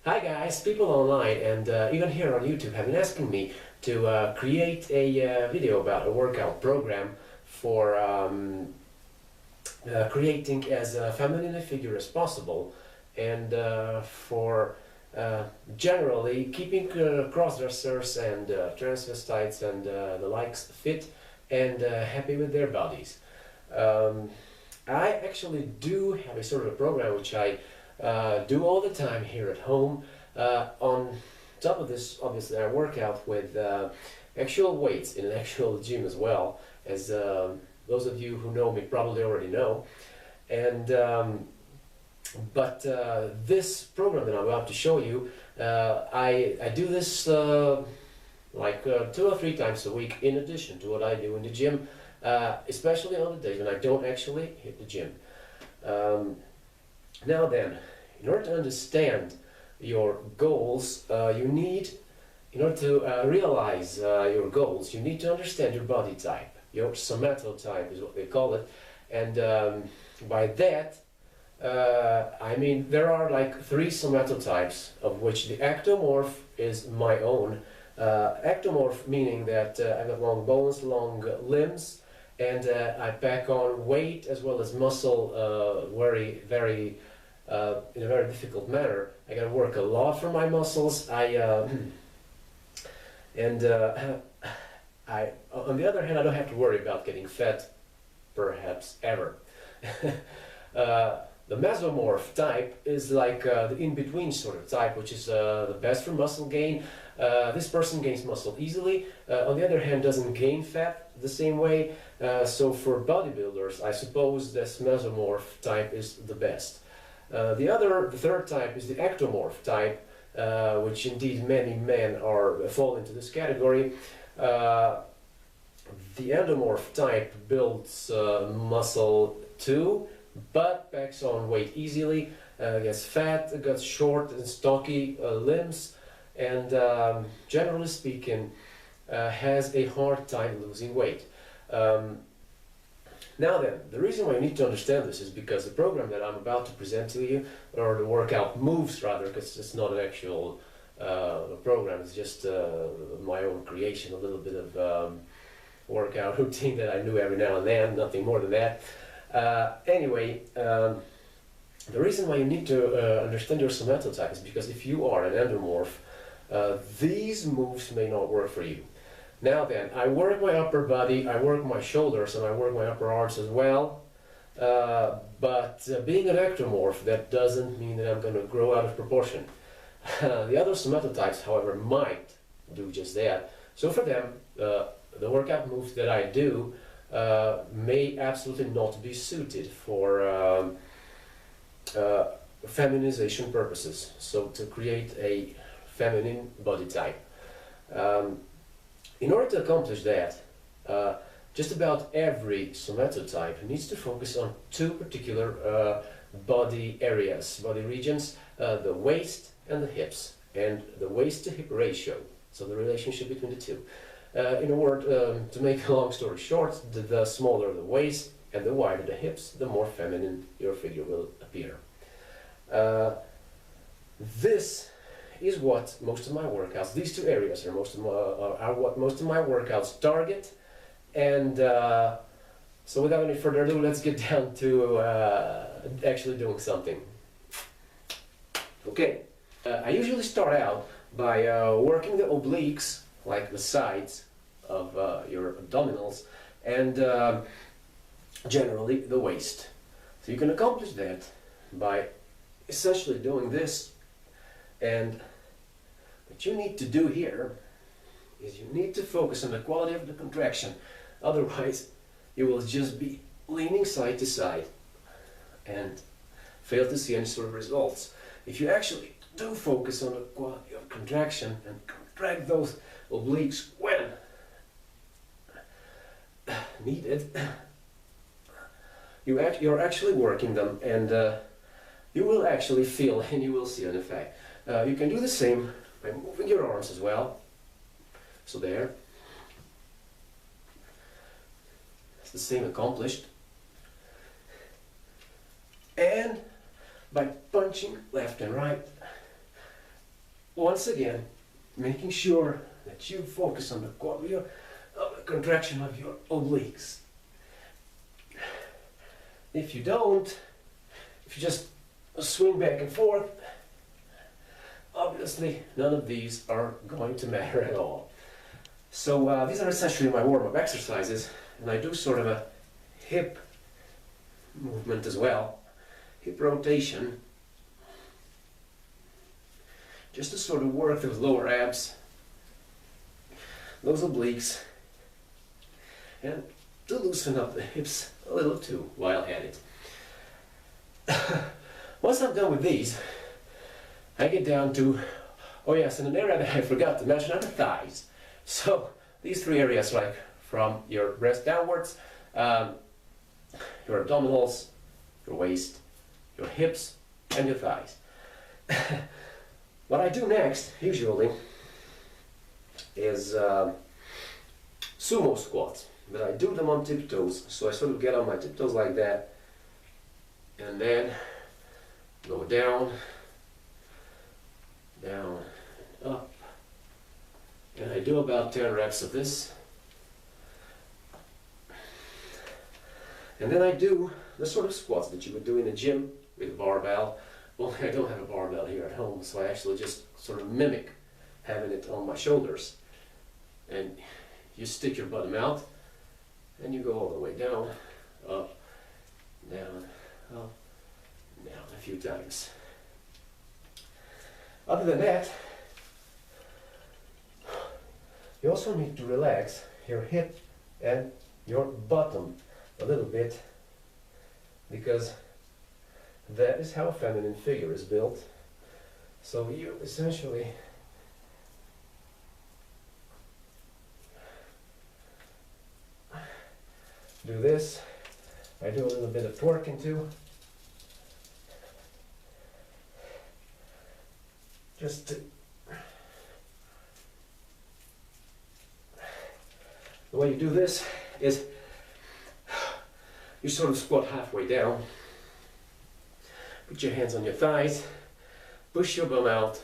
Hi guys, people online and even here on YouTube have been asking me to create a video about a workout program for creating as feminine a figure as possible and for generally keeping crossdressers and transvestites and the likes fit and happy with their bodies. I actually do have a sort of a program which I do all the time here at home. On top of this, obviously, I work out with actual weights in an actual gym as well, as those of you who know me probably already know. And this program that I'm about to show you, I do this like 2 or 3 times a week in addition to what I do in the gym, especially on the days when I don't actually hit the gym. Now then, in order to understand your goals, in order to realize your goals, you need to understand your body type. Your somatotype is what they call it. And by that, I mean there are like 3 somatotypes, of which the ectomorph is my own. Ectomorph meaning that I've got long bones, long limbs, and I pack on weight as well as muscle in a very difficult manner. I gotta work a lot for my muscles. On the other hand, I don't have to worry about getting fat, perhaps ever. The mesomorph type is like the in-between sort of type, which is the best for muscle gain. This person gains muscle easily. On the other hand, doesn't gain fat the same way. So for bodybuilders, I suppose this mesomorph type is the best. The third type is the ectomorph type, which indeed many men fall into this category. The endomorph type builds muscle too, but packs on weight easily, gets fat, gets short and stocky limbs, and generally speaking has a hard time losing weight. Now then, the reason why you need to understand this is because the program that I'm about to present to you, or the workout moves rather, because it's not an actual program, it's just my own creation, a little bit of workout routine that I do every now and then, nothing more than that. Anyway, the reason why you need to understand your somatotype is because if you are an endomorph, these moves may not work for you. Now then, I work my upper body, I work my shoulders, and I work my upper arms as well. But being an ectomorph, that doesn't mean that I'm going to grow out of proportion. The other somatotypes, however, might do just that. So for them, the workout moves that I do may absolutely not be suited for feminization purposes. So to create a feminine body type. In order to accomplish that, just about every somatotype needs to focus on 2 particular body areas, body regions, the waist and the hips, and the waist to hip ratio, so the relationship between the 2. In a word, to make a long story short, the smaller the waist and the wider the hips, the more feminine your figure will appear. This is what most of my workouts, these 2 areas are what most of my workouts target. And so without any further ado, let's get down to actually doing something. Okay, I usually start out by working the obliques, like the sides of your abdominals, and generally the waist. So you can accomplish that by essentially doing this. And what you need to do here is you need to focus on the quality of the contraction. Otherwise, you will just be leaning side to side and fail to see any sort of results. If you actually do focus on the quality of contraction and contract those obliques when needed, you're actually working them, and you will actually feel and you will see an effect. You can do the same by moving your arms as well. So there. It's the same accomplished. And by punching left and right, once again, making sure that you focus on the contraction of your obliques. If you don't, if you just swing back and forth, obviously none of these are going to matter at all. So these are essentially my warm-up exercises, and I do sort of a hip movement as well, hip rotation, just to sort of work those lower abs, those obliques, and to loosen up the hips a little too while at it. Once I'm done with these, I get down to, oh yes, and an area that I forgot to mention are the thighs. So these three areas, like from your breast downwards, your abdominals, your waist, your hips, and your thighs. What I do next, usually, is sumo squats. But I do them on tiptoes, so I sort of get on my tiptoes like that, and then go down, down, up, and I do about 10 reps of this. And then I do the sort of squats that you would do in the gym with a barbell. Only I don't have a barbell here at home, so I actually just sort of mimic having it on my shoulders. And you stick your bottom out, and you go all the way down, up, down, up, down a few times. Other than that, you also need to relax your hip and your bottom a little bit, because that is how a feminine figure is built. So you essentially do this. I do a little bit of twerking too. Just to, the way you do this is you sort of squat halfway down, put your hands on your thighs, push your bum out,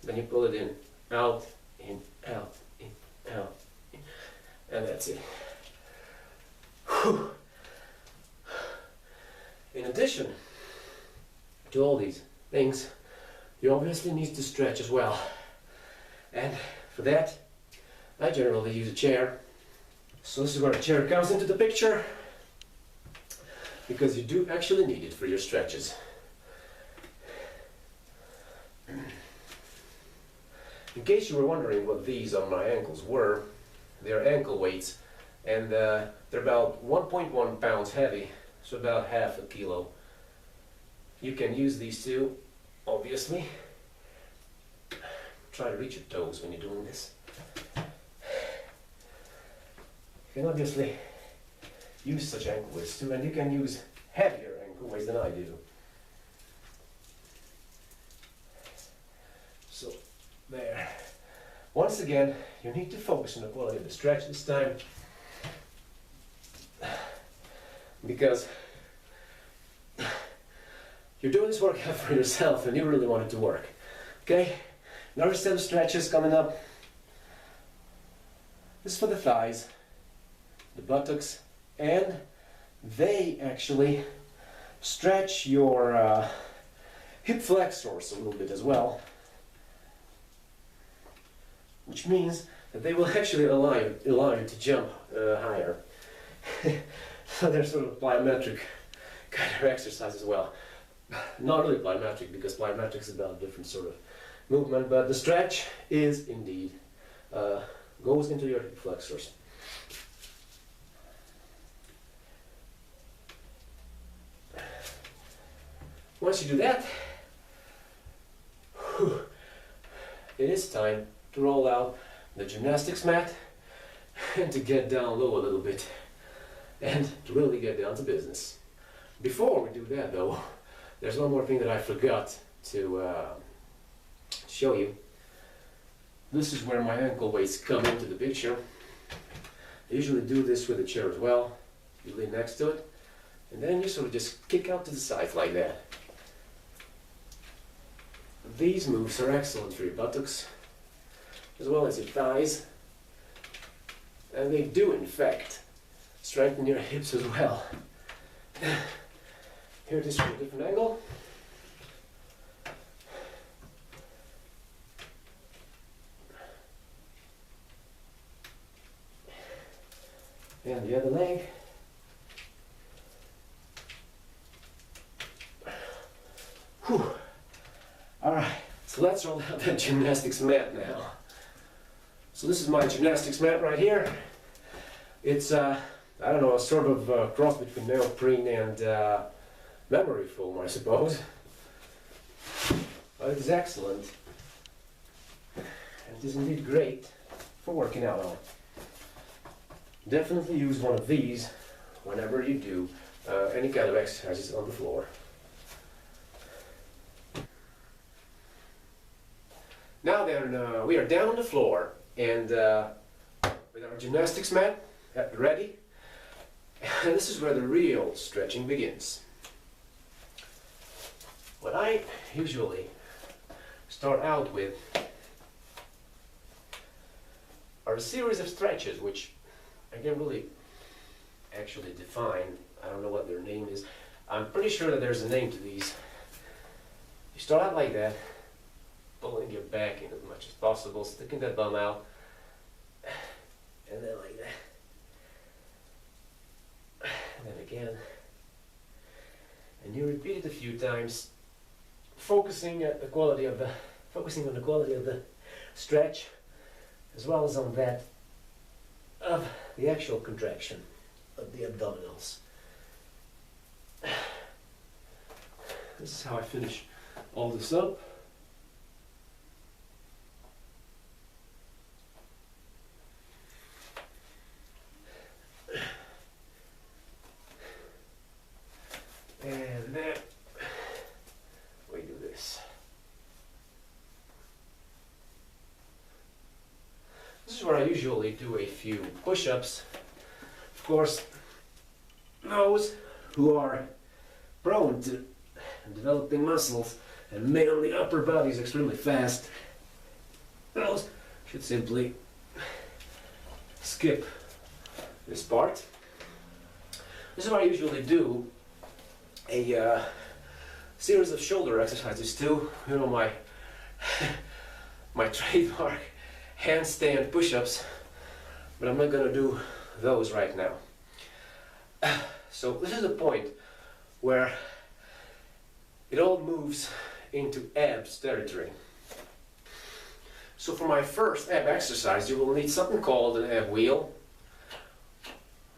then you pull it in, out, in, out, in, out, in, and that's it. Whew. In addition to all these things, you obviously need to stretch as well. And for that, I generally use a chair. So this is where a chair comes into the picture, because you do actually need it for your stretches. In case you were wondering what these on my ankles were, they're ankle weights, and they're about 1.1 pounds heavy, so about half a kilo. You can use these too, obviously. Try to reach your toes when you're doing this. You can obviously use such ankle weights too, and you can use heavier ankle weights than I do. So, there. Once again, you need to focus on the quality of the stretch this time, because you're doing this workout for yourself and you really want it to work. Okay? Another set of stretches coming up. This is for the thighs, the buttocks, and they actually stretch your hip flexors a little bit as well, which means that they will actually allow you to jump higher. So they're sort of plyometric kind of exercise as well. Not really plyometric, because plyometric is about a different sort of movement, but the stretch is indeed goes into your hip flexors. Once you do that, it is time to roll out the gymnastics mat and to get down low a little bit and to really get down to business. Before we do that though, there's one more thing that I forgot to show you. This is where my ankle weights come into the picture. I usually do this with a chair as well. You lean next to it, and then you sort of just kick out to the side like that. these moves are excellent for your buttocks as well as your thighs, and they do in fact strengthen your hips as well. Here it is from a different angle. And the other leg. Whew. Alright, so let's roll out that gymnastics mat now. So this is my gymnastics mat right here. It's, I don't know, a sort of cross between neoprene and memory foam, I suppose. But it is excellent. And it is indeed great for working out on. Definitely use one of these whenever you do any kind of exercises on the floor. Now then, we are down on the floor and with our gymnastics mat ready, and this is where the real stretching begins. What I usually start out with are a series of stretches which I can't really actually define. I don't know what their name is. I'm pretty sure that there's a name to these. You start out like that, pulling your back in as much as possible, sticking that bum out, and then like that, and then again, and you repeat it a few times, focusing on the quality of the stretch, as well as on that of the actual contraction of the abdominals. This is how I finish all this up. And then we do this. This is where I usually do a few push-ups. Of course, those who are prone to developing muscles and make the upper bodies extremely fast, those should simply skip this part. This is what I usually do a series of shoulder exercises too. You know, my my trademark handstand push-ups, but I'm not gonna do those right now. So this is a point where it all moves into abs territory. So for my first ab exercise, you will need something called an ab wheel.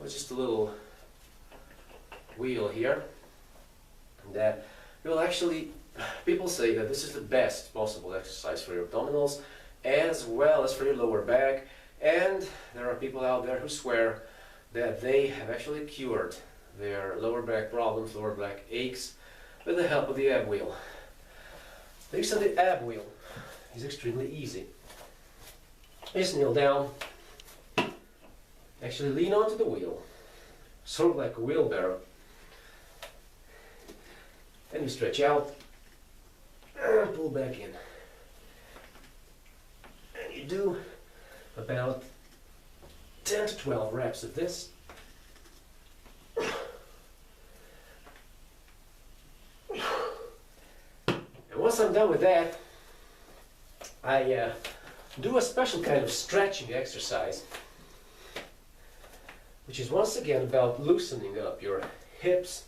It's just a little wheel here. And that you'll actually, people say that this is the best possible exercise for your abdominals as well as for your lower back. And there are people out there who swear that they have actually cured their lower back problems, lower back aches, with the help of the ab wheel. The use of the ab wheel is extremely easy. Just kneel down, actually lean onto the wheel, sort of like a wheelbarrow. Then you stretch out and pull back in. And you do about 10 to 12 reps of this. And once I'm done with that, I do a special kind of stretching exercise, which is once again about loosening up your hips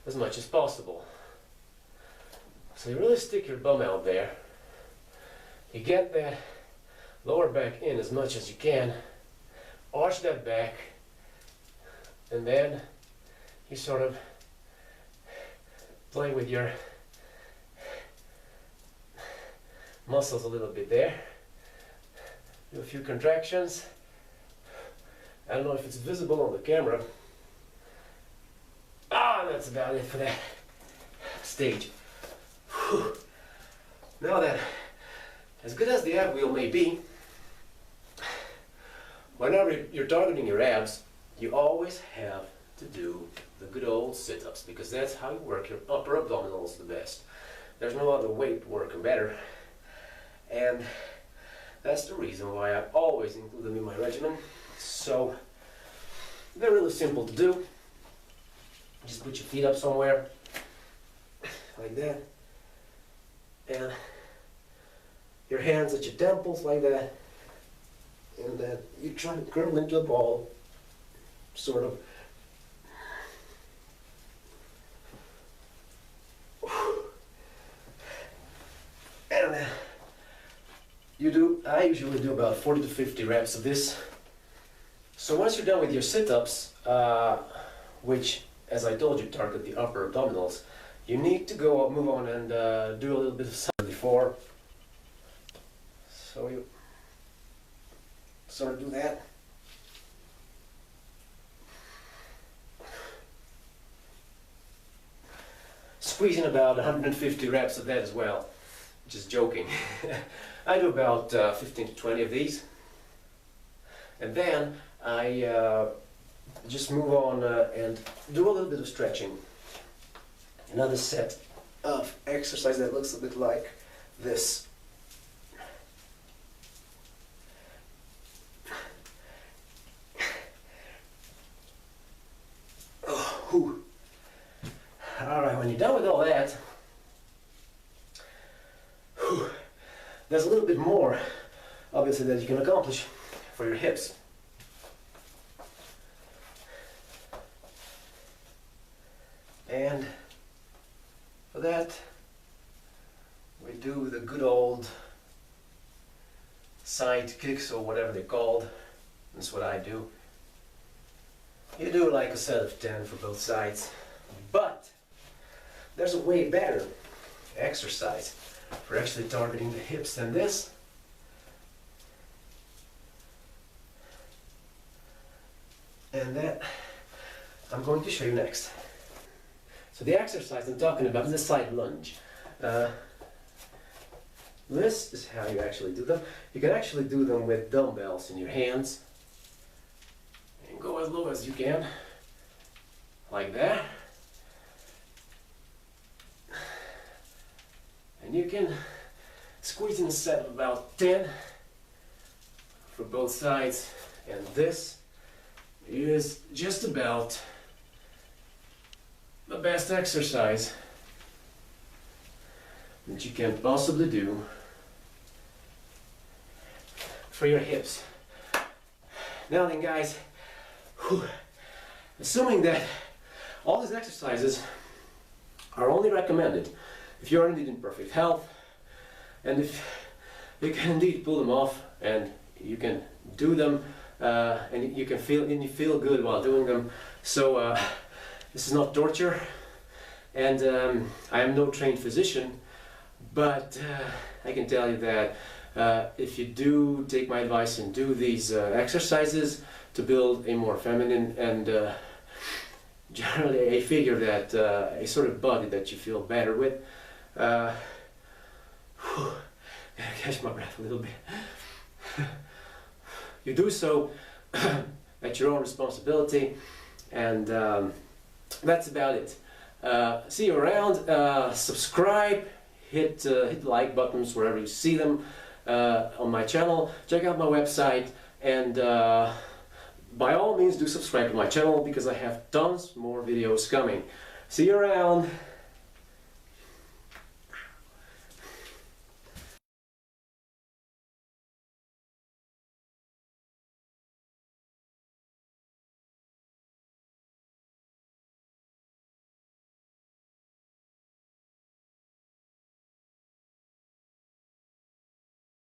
as much as possible. So you really stick your bum out there, you get that lower back in as much as you can, arch that back, and then you sort of play with your muscles a little bit there. Do a few contractions. I don't know if it's visible on the camera. Ah, that's about it for that stage. Whew. Now then, as good as the ab wheel may be, whenever you're targeting your abs, you always have to do the good old sit-ups, because that's how you work your upper abdominals the best. There's no other weight working better, and that's the reason why I always include them in my regimen. So they're really simple to do. Just put your feet up somewhere like that, and your hands at your temples like that, and then you try to curl into a ball, sort of. And I usually do about 40 to 50 reps of this. So once you're done with your sit-ups, which, as I told you, target the upper abdominals, you need to move on and do a little bit of something before. So you sort of do that. Squeezing about 150 reps of that as well. Just joking. I do about 15 to 20 of these, and then I just move on and do a little bit of stretching. Another set of exercise that looks a bit like this. Oh, whew. All right, when you're done with all that, there's a little bit more, obviously, that you can accomplish for your hips. And for that, we do the good old side kicks, or whatever they're called. That's what I do. You do like a set of 10 for both sides. But there's a way better exercise for actually targeting the hips than this. And that I'm going to show you next. So the exercise I'm talking about is the side lunge. This is how you actually do them. You can actually do them with dumbbells in your hands. And go as low as you can, like that. And you can squeeze in a set of about 10 for both sides, and this is just about the best exercise that you can possibly do for your hips. Now then, guys, assuming that all these exercises are only recommended if you're indeed in perfect health, and if you can indeed pull them off, and you can do them, and you feel good while doing them. So this is not torture, and I am no trained physician, but I can tell you that if you do take my advice and do these exercises to build a more feminine and generally a figure that a sort of body that you feel better with. Gotta catch my breath a little bit. You do so at your own responsibility, and that's about it. See you around. Subscribe, hit the like buttons wherever you see them on my channel. Check out my website, and by all means do subscribe to my channel, because I have tons more videos coming. See you around.